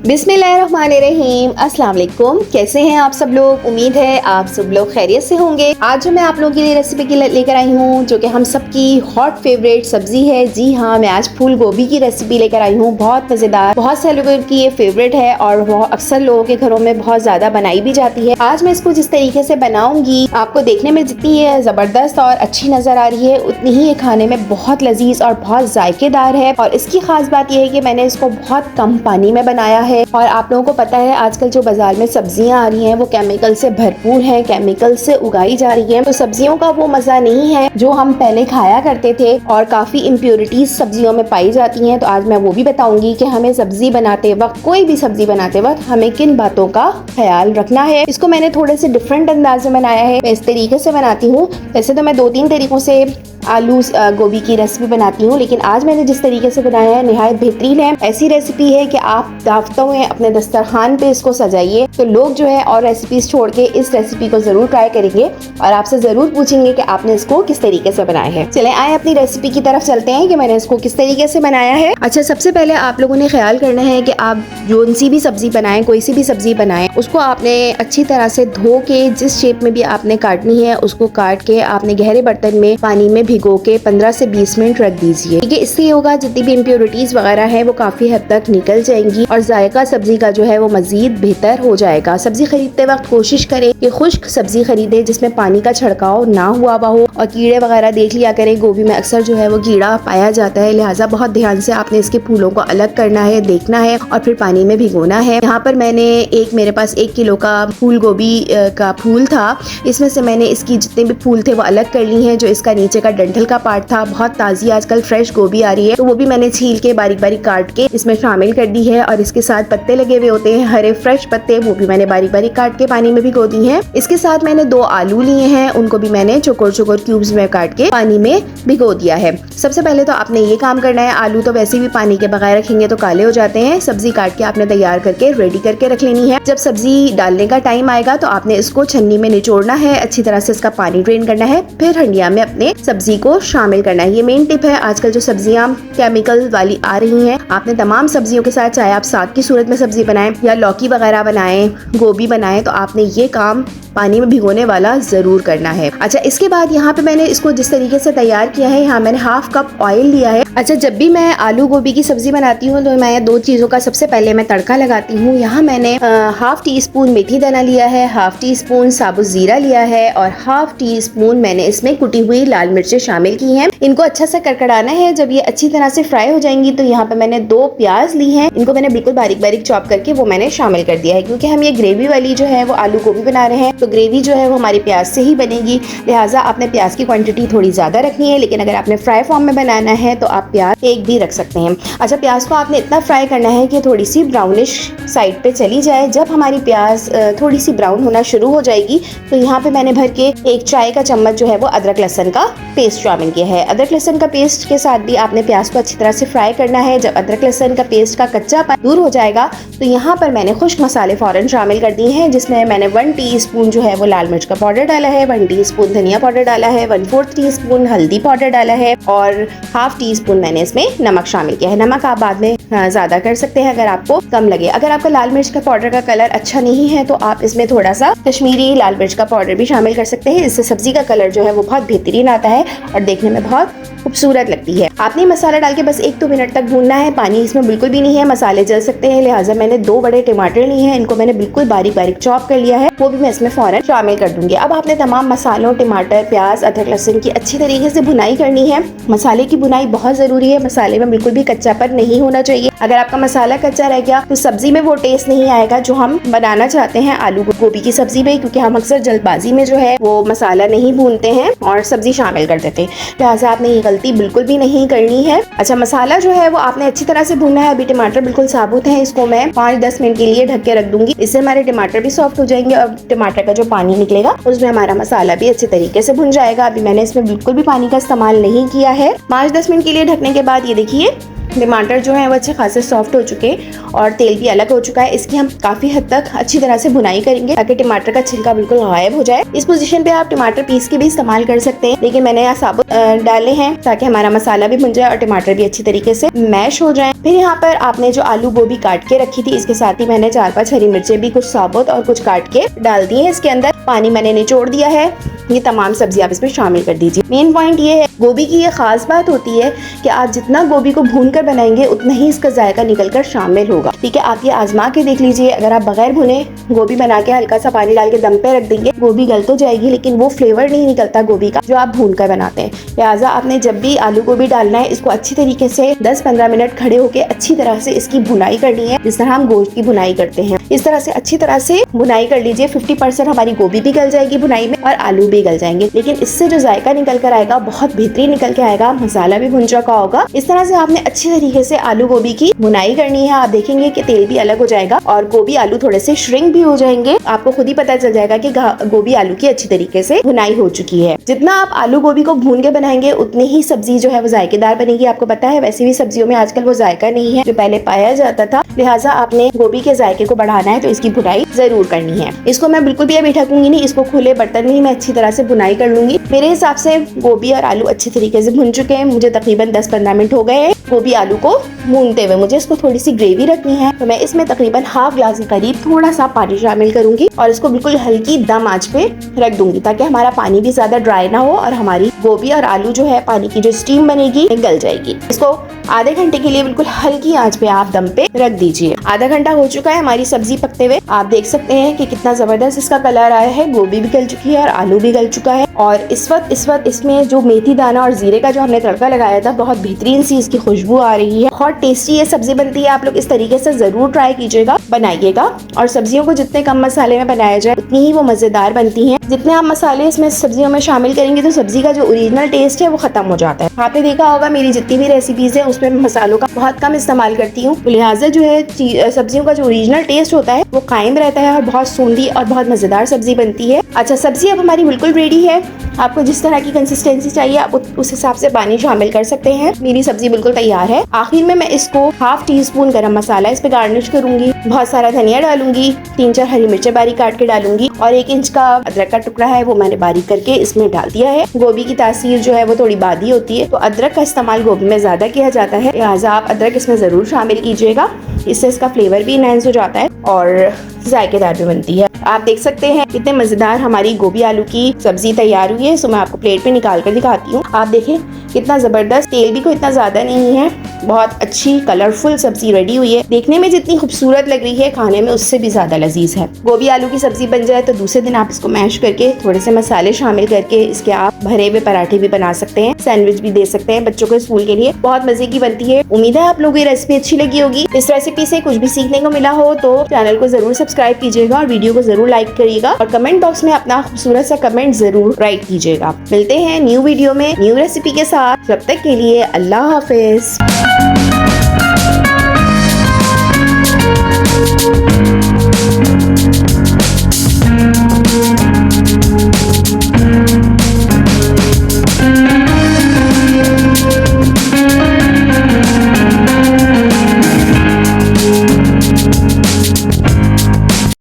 बिस्मिल्लाहिर्रहमानिर्रहीम। अस्सलाम वालेकुम। कैसे हैं आप सब लोग? उम्मीद है आप सब लोग खैरियत से होंगे। आज जो मैं आप लोगों के लिए रेसिपी की लेकर आई हूँ, जो कि हम सबकी हॉट फेवरेट सब्जी है। जी हाँ, मैं आज फूल गोभी की रेसिपी लेकर आई हूँ। बहुत मज़ेदार, बहुत से लोगों की ये फेवरेट है और वो अक्सर लोगों के घरों में बहुत ज़्यादा बनाई भी जाती है। आज मैं इसको जिस तरीके से बनाऊंगी, आपको देखने में जितनी ये ज़बरदस्त और अच्छी नज़र आ रही है, उतनी ही ये खाने में बहुत लजीज और बहुत जायकेदार है। और इसकी खास बात यह है कि मैंने इसको बहुत कम पानी में बनाया है। और आप लोगों को पता है आजकल जो बाजार में सब्जियां आ रही हैं वो केमिकल से भरपूर हैं, केमिकल से उगाई जा रही हैं। तो सब्जियों का वो मजा नहीं है जो हम पहले खाया करते थे और काफी इम्प्योरिटीज सब्जियों में पाई जाती हैं। तो आज मैं वो भी बताऊंगी कि हमें सब्जी बनाते वक्त, कोई भी सब्जी बनाते वक्त हमें किन बातों का ख्याल रखना है। इसको मैंने थोड़े से डिफरेंट अंदाज में बनाया है। मैं इस तरीके से बनाती हूँ। वैसे तो मैं 2-3 तरीकों से आलू गोभी की रेसिपी बनाती हूँ, लेकिन आज मैंने जिस तरीके से बनाया है निहायत बेहतरीन है। ऐसी रेसिपी है कि आप दावतों में अपने दस्तरखान पे इसको सजाइए तो लोग जो है और रेसिपीज छोड़ के इस रेसिपी को जरूर ट्राई करेंगे और आपसे जरूर पूछेंगे कि आपने इसको किस तरीके से बनाया है। चले आए अपनी रेसिपी की तरफ चलते हैं कि मैंने इसको किस तरीके से बनाया है। अच्छा, सबसे पहले आप लोगों ने ख्याल करना है कि आप जो सी भी सब्जी बनाएं, कोई सी भी सब्जी बनाएं, उसको आपने अच्छी तरह से धो के जिस शेप में भी आपने काटनी है उसको काट के आपने गहरे बर्तन में पानी में भिगो के 15 से 20 मिनट रख दीजिए। ठीक है, इससे होगा जितनी भी इम्प्योरिटीज वगैरह है वो काफी हद तक निकल जाएंगी और जायका सब्जी का जो है वो मजीद बेहतर हो जाएगा। सब्जी खरीदते वक्त कोशिश करें कि खुश्क सब्जी खरीदे जिसमें पानी का छिड़काव ना हुआ हो और कीड़े वगैरह देख लिया करें। गोभी में अक्सर जो है वो कीड़ा पाया जाता है, लिहाजा बहुत ध्यान से आपने इसके फूलों को अलग करना है, देखना है और फिर पानी में भिगोना है। यहाँ पर मैंने मेरे पास 1 किलो का फूल गोभी का फूल था। इसमें से मैंने इसकी जितने भी फूल थे वो अलग कर ली हैं। जो इसका नीचे का डंठल का पार्ट था, बहुत ताजी आजकल फ्रेश गोभी आ रही है, तो वो भी मैंने छील के बारीक बारीक काट के इसमें शामिल कर दी है। और इसके साथ पत्ते लगे हुए होते हैं, हरे फ्रेश पत्ते, वो भी मैंने बारीक बारीक काट के पानी में भिगो दी हैं। इसके साथ मैंने 2 आलू लिए हैं, उनको भी मैंने चौकोर चौकोर क्यूब्स में काट के पानी में भिगो दिया है। सबसे पहले तो आपने ये काम करना है। आलू तो वैसे भी पानी के बगैर रखेंगे तो काले हो जाते हैं। सब्जी काट के आपने तैयार करके रेडी करके रख लेनी है। जब सब्जी डालने का टाइम आएगा तो आपने इसको छन्नी में निचोड़ना है, अच्छी तरह से इसका पानी ड्रेन करना है, फिर हंडिया में अपने सब्जी को शामिल करना है। ये मेन टिप है। आजकल जो सब्जियां केमिकल वाली आ रही हैं, आपने तमाम सब्जियों के साथ, चाहे आप साग की सूरत में सब्जी बनाएं या लौकी वगैरह बनाएं, गोभी बनाएं, तो आपने ये काम पानी में भिगोने वाला जरूर करना है। अच्छा, इसके बाद यहाँ पे मैंने इसको जिस तरीके से तैयार किया है, यहाँ मैंने 1/2 कप ऑयल लिया है। अच्छा, जब भी मैं आलू गोभी की सब्जी बनाती हूँ तो मैं 2 चीजों का सबसे पहले मैं तड़का लगाती हूँ। यहाँ मैंने 1/2 टीस्पून मेथी दाना लिया है, 1/2 टीस्पून साबुत जीरा लिया है और 1/2 टीस्पून मैंने इसमें कुटी हुई लाल मिर्चें शामिल की हैं। इनको अच्छा से कड़कड़ाना है। जब ये अच्छी तरह से फ्राई हो जाएंगी तो यहाँ पे मैंने 2 प्याज ली हैं, इनको मैंने बिल्कुल बारीक बारीक चॉप करके वो मैंने शामिल कर दिया है। क्योंकि हम ये ग्रेवी वाली जो है वो आलू गोभी बना रहे हैं, तो ग्रेवी जो है वो हमारी प्याज से ही बनेगी, लिहाजा आपने प्याज की क्वांटिटी थोड़ी ज़्यादा रखनी है। लेकिन अगर आपने फ्राई फॉर्म में बनाना है तो आप प्याज एक भी रख सकते हैं। अच्छा, प्याज को आपने इतना फ्राई करना है कि थोड़ी सी ब्राउनिश साइड पे चली जाए। जब हमारी प्याज थोड़ी सी ब्राउन होना शुरू हो जाएगी तो यहाँ पे मैंने भर के 1 चाय का चम्मच जो है वो अदरक लहसुन का पेस्ट शामिल किया है। अदरक लहसुन का पेस्ट के साथ भी आपने प्याज को अच्छी तरह से फ्राई करना है। जब अदरक लहसुन का पेस्ट का कच्चापन दूर हो जाएगा तो यहाँ पर मैंने खुश्क मसाले फौरन शामिल कर दिए हैं, जिसमें मैंने 1 टीस्पून जो है वो लाल मिर्च का पाउडर डाला है, 1 टीस्पून धनिया पाउडर डाला है, 1/4 टीस्पून हल्दी पाउडर डाला है और 1/2 टीस्पून मैंने इसमें नमक शामिल किया है। नमक आप बाद में ज्यादा कर सकते हैं अगर आपको कम लगे। अगर आपका लाल मिर्च का पाउडर का कलर अच्छा नहीं है तो आप इसमें थोड़ा सा कश्मीरी लाल मिर्च का पाउडर भी शामिल कर सकते हैं। इससे सब्जी का कलर जो है वो बहुत बेहतरीन आता है और देखने में बहुत खूबसूरत लगती है। आपने मसाला डाल के बस 1-2 मिनट तक भूनना है। पानी इसमें बिल्कुल भी नहीं है, मसाले जल सकते हैं, लिहाजा मैंने 2 बड़े टमाटर लिए हैं, इनको मैंने बिल्कुल बारीक बारीक चॉप कर लिया है, वो भी मैं इसमें फौरन शामिल कर दूंगी। अब आपने तमाम मसालों, टमाटर, प्याज, अदरक लहसुन की अच्छी तरीके से भुनाई करनी है। मसाले की भुनाई बहुत जरूरी है। मसाले में बिल्कुल भी कच्चापन नहीं होना चाहिए। अगर आपका मसाला कच्चा रह गया तो सब्जी में वो टेस्ट नहीं आएगा जो हम बनाना चाहते हैं आलू गोभी की सब्जी में, क्योंकि हम अक्सर जल्दबाजी में जो है वो मसाला नहीं भूनते हैं और सब्जी शामिल कर देते हैं। लिहाजा आपने ये गलती बिल्कुल भी नहीं करनी है। अच्छा, मसाला जो है वो आपने अच्छी तरह से भूनना है। अभी टमाटर बिल्कुल साबुत है, इसको मैं 5-10 मिनट के लिए ढक के रख दूंगी। इससे हमारे टमाटर भी सॉफ्ट हो जाएंगे और टमाटर का जो पानी निकलेगा उसमें हमारा मसाला भी अच्छे तरीके से भुन जाएगा। अभी मैंने इसमें बिल्कुल भी पानी का इस्तेमाल नहीं किया है। 5-10 मिनट के लिए ढकने के बाद ये देखिए टमाटर जो है वो अच्छे खासे सॉफ्ट हो चुके हैं और तेल भी अलग हो चुका है। इसकी हम काफ़ी हद तक अच्छी तरह से भुनाई करेंगे ताकि टमाटर का छिलका बिल्कुल गायब हो जाए। इस पोजीशन पे आप टमाटर पीस के भी इस्तेमाल कर सकते हैं, लेकिन मैंने यहाँ साबुत डाले हैं ताकि हमारा मसाला भी भुन जाए और टमाटर भी अच्छी तरीके से मैश हो जाए। फिर यहाँ पर आपने जो आलू गोभी काट के रखी थी, इसके साथ ही मैंने 4-5 हरी मिर्चें भी कुछ साबुत और कुछ काट के डाल दी है। इसके अंदर पानी मैंने निचोड़ दिया है। ये तमाम सब्जी आप इसमें शामिल कर दीजिए। मेन पॉइंट ये है, गोभी की ये खास बात होती है कि आप जितना गोभी को भून कर बनाएंगे उतना ही इसका जायका निकल कर शामिल होगा। ठीक है, आप ये आजमा के देख लीजिए। अगर आप बगैर भुने गोभी बना के हल्का सा पानी डाल के दम पे रख देंगे, गोभी गल तो जाएगी लेकिन वो फ्लेवर नहीं निकलता गोभी का जो आप भून कर बनाते हैं। लिहाजा आपने जब भी आलू गोभी डालना है, इसको अच्छी तरीके से 10-15 मिनट खड़े होकर अच्छी तरह से इसकी भुनाई करनी है, जिस तरह हम गोश्त की भुनाई करते हैं। इस तरह से अच्छी तरह से भुनाई कर लीजिए। 50% हमारी गोभी भी गल जाएगी भुनाई में और आलू भी गल जाएंगे, लेकिन इससे जो जायका निकल कर आएगा बहुत बेहतरीन निकल के आएगा। मसाला भी भुन चुका होगा। इस तरह से आपने अच्छी तरीके से आलू गोभी की भुनाई करनी है। आप देखेंगे कि तेल भी अलग हो जाएगा और गोभी आलू थोड़े से श्रिंक भी हो जाएंगे। आपको खुद ही पता चल जाएगा कि गोभी आलू की अच्छी तरीके से भुनाई हो चुकी है। जितना आप आलू गोभी को भून के बनाएंगे उतनी ही सब्जी जो है वो जायकेदार बनेगी। आपको पता है वैसे भी सब्जियों में आजकल वो जायका नहीं है जो पहले पाया जाता था। लिहाजा आपने गोभी के जायके को बढ़ाना है तो इसकी भुनाई जरूर करनी है। इसको मैं बिल्कुल भी अभी ढकूंगी नहीं, इसको खुले बर्तन में ही मैं अच्छी तरह से भुनाई कर लूंगी। मेरे हिसाब से गोभी और आलू अच्छी तरीके से भुन चुके हैं। मुझे तकरीबन 10-15 मिनट हो गए हैं गोभी आलू को भूनते हुए। मुझे इसको थोड़ी सी ग्रेवी रखनी है तो मैं इसमें तकरीबन हाफ ग्लास के करीब थोड़ा सा पानी शामिल करूंगी और इसको बिल्कुल हल्की दम आंच पे रख दूंगी ताकि हमारा पानी भी ज्यादा ड्राई ना हो और हमारी गोभी और आलू जो है पानी की जो स्टीम बनेगी गल जाएगी। इसको आधे घंटे के लिए बिल्कुल हल्की आंच पे आप दम पे रख दीजिए। आधा घंटा हो चुका है हमारी सब्जी पकते हुए। आप देख सकते हैं कि कितना जबरदस्त इसका कलर आया है। गोभी भी गल चुकी है और आलू भी गल चुका है और इस वक्त इसमें जो मेथी दाना और जीरे का जो हमने तड़का लगाया था, बहुत बेहतरीन सी इसकी खुशबू आ रही है। बहुत टेस्टी ये सब्जी बनती है। आप लोग इस तरीके से जरूर ट्राई कीजिएगा, बनाइएगा। और सब्जियों को जितने कम मसाले में बनाया जाए उतनी ही वो मजेदार बनती हैं। जितने आप मसाले इसमें सब्जियों में शामिल करेंगे तो सब्जी का जो ओरिजिनल टेस्ट है वो खत्म हो जाता है। आपने देखा होगा मेरी जितनी भी रेसिपीज है उसमें मसालों का बहुत कम इस्तेमाल करती हूँ, लिहाजा जो है सब्जियों का जो ओरिजिनल टेस्ट होता है वो कायम रहता है और बहुत सूंधी और बहुत मजेदार सब्जी बनती है। अच्छा, सब्जी अब हमारी बिल्कुल रेडी है। आपको जिस तरह की कंसिस्टेंसी चाहिए आप उस हिसाब से पानी शामिल कर सकते हैं। मेरी सब्जी बिल्कुल तैयार है। आखिर में मैं इसको हाफ टी स्पून गरम मसाला इस पे गार्निश करूंगी, बहुत सारा धनिया डालूंगी, 3-4 हरी मिर्चें बारीक काट के डालूंगी और 1 इंच का अदरक का टुकड़ा है वो मैंने बारीक करके इसमें डाल दिया है। गोभी की तासीर जो है वो थोड़ी बादी होती है तो अदरक का इस्तेमाल गोभी में ज्यादा किया जाता है, लिहाजा आप अदरक इसमें जरूर शामिल कीजिएगा। इससे इसका फ्लेवर भी इनहेंस हो जाता है और जायकेदार भी बनती है। आप देख सकते हैं कितने मजेदार हमारी गोभी आलू की सब्जी तैयार हुई है। सो मैं आपको प्लेट पे निकाल कर दिखाती हूँ। आप देखें कितना जबरदस्त, तेल भी कोई इतना ज्यादा नहीं है, बहुत अच्छी कलरफुल सब्जी रेडी हुई है। देखने में जितनी खूबसूरत लग रही है खाने में उससे भी ज्यादा लजीज है। गोभी आलू की सब्जी बन जाए तो दूसरे दिन आप इसको मैश करके थोड़े से मसाले शामिल करके इसके आप भरे हुए पराठे भी बना सकते हैं, सैंडविच भी दे सकते हैं बच्चों के स्कूल के लिए। बहुत मजे की बनती है। उम्मीद है आप लोगों को ये रेसिपी अच्छी लगी होगी। इस रेसिपी से कुछ भी सीखने को मिला हो तो चैनल को जरूर सब्सक्राइब कीजिएगा और वीडियो को जरूर लाइक करिएगा और कमेंट बॉक्स में अपना खूबसूरत सा कमेंट जरूर राइट कीजिएगा। मिलते हैं न्यू वीडियो में न्यू रेसिपी के साथ। तब तक के लिए अल्लाह हाफिज।